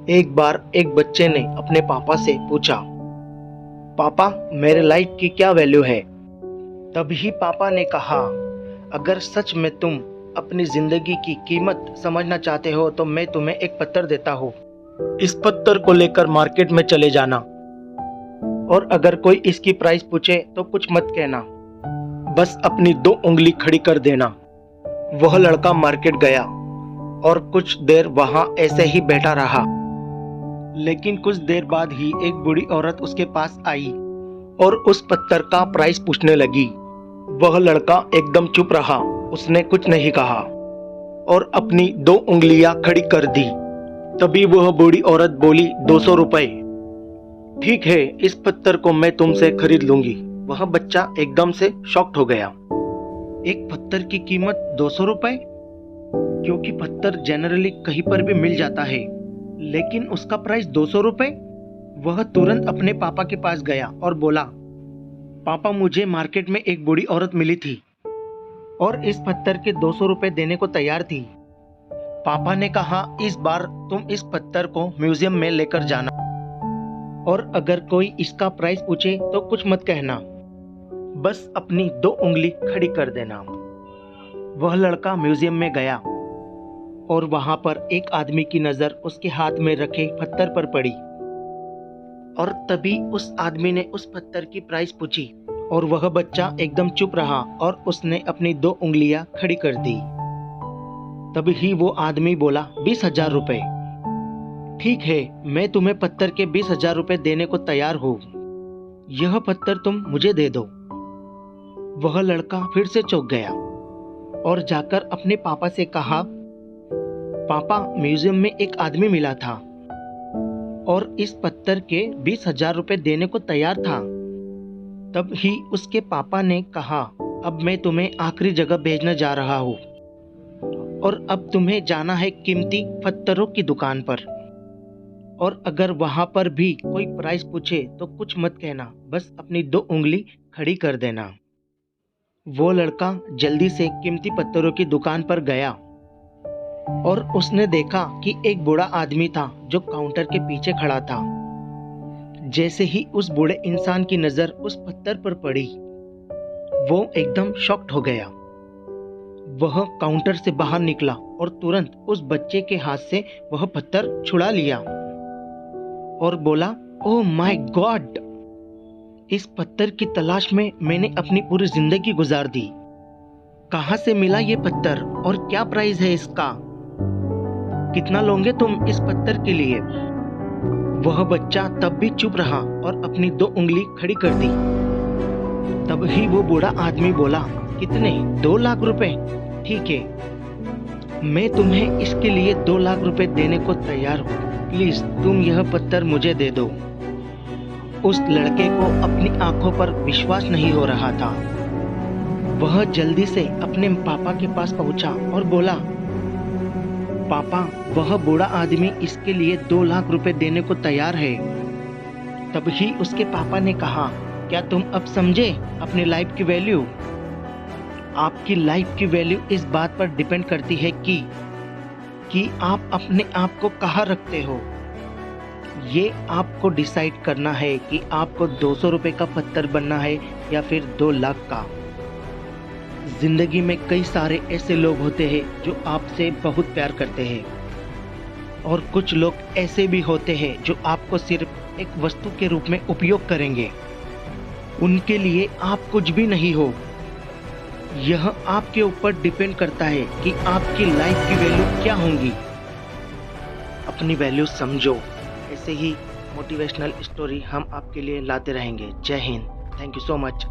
एक बार एक बच्चे ने अपने पापा से पूछा, पापा मेरे लाइफ की क्या वैल्यू है। तभी पापा ने कहा, अगर सच में तुम अपनी जिंदगी की कीमत समझना चाहते हो तो मैं तुम्हें एक पत्थर देता हूँ। इस पत्थर को लेकर मार्केट में चले जाना और अगर कोई इसकी प्राइस पूछे तो कुछ मत कहना, बस अपनी 2 उंगली खड़ी कर देना। वह लड़का मार्केट गया और कुछ देर वहां ऐसे ही बैठा रहा। लेकिन कुछ देर बाद ही एक बूढ़ी औरत उसके पास आई और उस पत्थर का प्राइस पूछने लगी। वह लड़का एकदम चुप रहा, उसने कुछ नहीं कहा और अपनी 2 उंगलियां खड़ी कर दी। तभी वह बूढ़ी औरत बोली, 200 रुपए। ठीक है, इस पत्थर को मैं तुमसे खरीद लूंगी। वह बच्चा एकदम से शॉक्ड हो गया। एक पत्थर की कीमत 200 रुपए? क्योंकि पत्थर जनरली कहीं पर भी मिल जाता है, लेकिन उसका प्राइस 200 रुपए। वह तुरंत अपने पापा के पास गया और बोला, पापा मुझे मार्केट में एक बूढ़ी औरत मिली थी और इस पत्थर के 200 रुपए देने को तैयार थी। पापा ने कहा, इस बार तुम इस पत्थर को म्यूजियम में लेकर जाना और अगर कोई इसका प्राइस पूछे तो कुछ मत कहना, बस अपनी 2 उंगली खड़ी कर देना। वह लड़का म्यूजियम में गया और वहां पर एक आदमी की नजर उसके हाथ में रखे पत्थर पर पड़ी और तभी उस आदमी ने उस पत्थर की प्राइस पूछी और वह बच्चा एकदम चुप रहा और उसने अपनी 2 उंगलियां खड़ी कर दी। तभी ही वो आदमी बोला, 20,000 रुपए। ठीक है, मैं तुम्हें पत्थर के 20,000 रुपए देने को तैयार हूँ। यह पत्थर तुम मुझे दे दो। वह लड़का फिर से चौंक गया और जाकर अपने पापा से कहा, पापा म्यूजियम में एक आदमी मिला था और इस पत्थर के 20,000 रुपए देने को तैयार था। तब ही उसके पापा ने कहा, अब मैं तुम्हें आखिरी जगह भेजने जा रहा हूँ और अब तुम्हें जाना है कीमती पत्थरों की दुकान पर और अगर वहां पर भी कोई प्राइस पूछे तो कुछ मत कहना, बस अपनी 2 उंगली खड़ी कर देना। वो लड़का जल्दी से कीमती पत्थरों की दुकान पर गया और उसने देखा कि एक बूढ़ा आदमी था जो काउंटर के पीछे खड़ा था। जैसे ही उस बूढ़े इंसान की नजर उस पत्थर पर पड़ी, वो एकदम शॉक्ड हो गया। वह काउंटर से बाहर निकला और तुरंत उस बच्चे के हाथ से वह पत्थर छुड़ा लिया और बोला, ओह माय गॉड, इस पत्थर की तलाश में मैंने अपनी पूरी जिंदगी गुजार दी। कहां से मिला ये पत्थर और क्या प्राइस है इसका? कितना लोगे तुम इस पत्थर के लिए? वह बच्चा तब भी चुप रहा और अपनी 2 उंगली खड़ी कर दी। तब ही वो बूढ़ा आदमी बोला, कितने? 2 लाख रुपए? ठीक है, मैं तुम्हें इसके लिए 2 लाख रुपए देने को तैयार हूँ। प्लीज तुम यह पत्थर मुझे दे दो। उस लड़के को अपनी आंखों पर विश्वास नहीं हो रहा था। वह जल्दी से अपने पापा के पास पहुंचा और बोला, पापा वह बूढ़ा आदमी इसके लिए 2 लाख रुपए देने को तैयार है। तभी उसके पापा ने कहा, क्या तुम अब समझे अपनी लाइफ की वैल्यू? आपकी लाइफ की वैल्यू इस बात पर डिपेंड करती है कि आप अपने आप को कहाँ रखते हो। ये आपको डिसाइड करना है कि आपको 200 रुपए का पत्थर बनना है या फिर 2 लाख का। जिंदगी में कई सारे ऐसे लोग होते हैं जो आपसे बहुत प्यार करते हैं और कुछ लोग ऐसे भी होते हैं जो आपको सिर्फ एक वस्तु के रूप में उपयोग करेंगे। उनके लिए आप कुछ भी नहीं हो। यह आपके ऊपर डिपेंड करता है कि आपकी लाइफ की वैल्यू क्या होंगी। अपनी वैल्यू समझो। ऐसे ही मोटिवेशनल स्टोरी हम आपके लिए लाते रहेंगे। जय Hind. Thank you so much.